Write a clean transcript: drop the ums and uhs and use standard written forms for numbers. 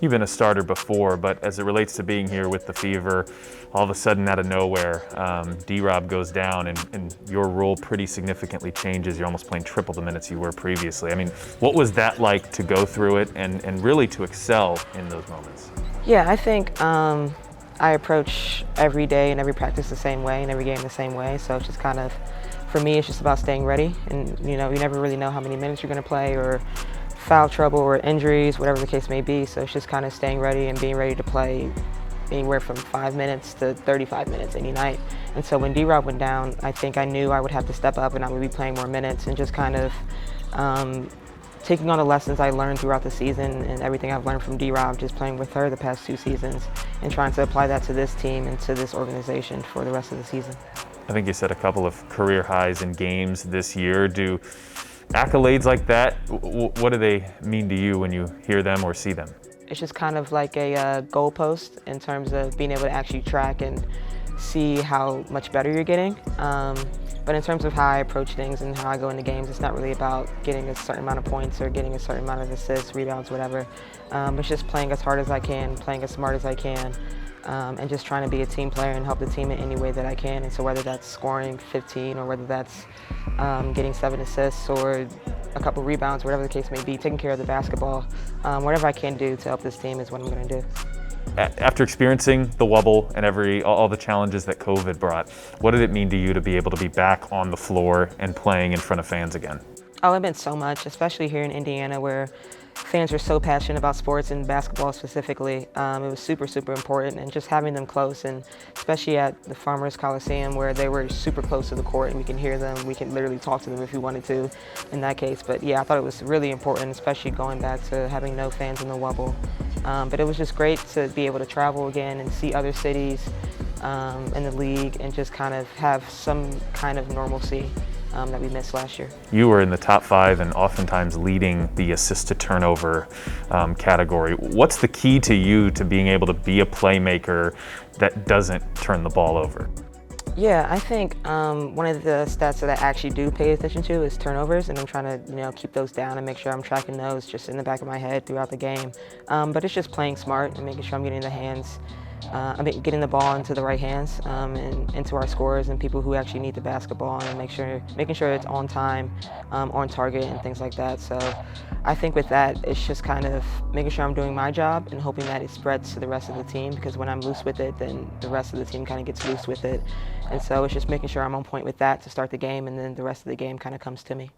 You've been a starter before, but as it relates to being here with the Fever, all of a sudden out of nowhere, D-Rob goes down and your role pretty significantly changes. You're almost playing triple the minutes you were previously. I mean, what was that like to go through it and really to excel in those moments? Yeah, I think I approach every day and every practice the same way and every game the same way. So it's just kind of, for me, it's just about staying ready. And you never really know how many minutes you're going to play or foul trouble or injuries, whatever the case may be. So it's just kind of staying ready and being ready to play anywhere from 5 minutes to 35 minutes any night. And so when D-Rob went down, I think I knew I would have to step up and I would be playing more minutes and just kind of taking on the lessons I learned throughout the season and everything I've learned from D-Rob, just playing with her the past 2 seasons and trying to apply that to this team and to this organization for the rest of the season. I think you set a couple of career highs in games this year. Do accolades like that, what do they mean to you when you hear them or see them? It's just kind of like a goalpost in terms of being able to actually track and see how much better you're getting. But in terms of how I approach things and how I go into games, it's not really about getting a certain amount of points or getting a certain amount of assists, rebounds, whatever. It's just playing as hard as I can, playing as smart as I can, and just trying to be a team player and help the team in any way that I can. And so whether that's scoring 15 or whether that's getting 7 assists or a couple rebounds, whatever the case may be, taking care of the basketball, whatever I can do to help this team is what I'm going to do. After experiencing the wobble and all the challenges that COVID brought, what did it mean to you to be able to be back on the floor and playing in front of fans again? Oh, it meant so much, especially here in Indiana where fans are so passionate about sports and basketball specifically. It was super, super important, and just having them close, and especially at the Farmers Coliseum where they were super close to the court and we can hear them, we can literally talk to them if we wanted to in that case. But yeah, I thought it was really important, especially going back to having no fans in the wobble. But it was just great to be able to travel again and see other cities in the league and just kind of have some kind of normalcy that we missed last year. You were in the top 5 and oftentimes leading the assist to turnover category. What's the key to you to being able to be a playmaker that doesn't turn the ball over? Yeah, I think one of the stats that I actually do pay attention to is turnovers, and I'm trying to keep those down and make sure I'm tracking those just in the back of my head throughout the game. But it's just playing smart and making sure I'm getting getting the ball into the right hands and into our scorers and people who actually need the basketball, and making sure it's on time, on target, and things like that. So I think with that, it's just kind of making sure I'm doing my job and hoping that it spreads to the rest of the team, because when I'm loose with it, then the rest of the team kind of gets loose with it. And so it's just making sure I'm on point with that to start the game, and then the rest of the game kind of comes to me.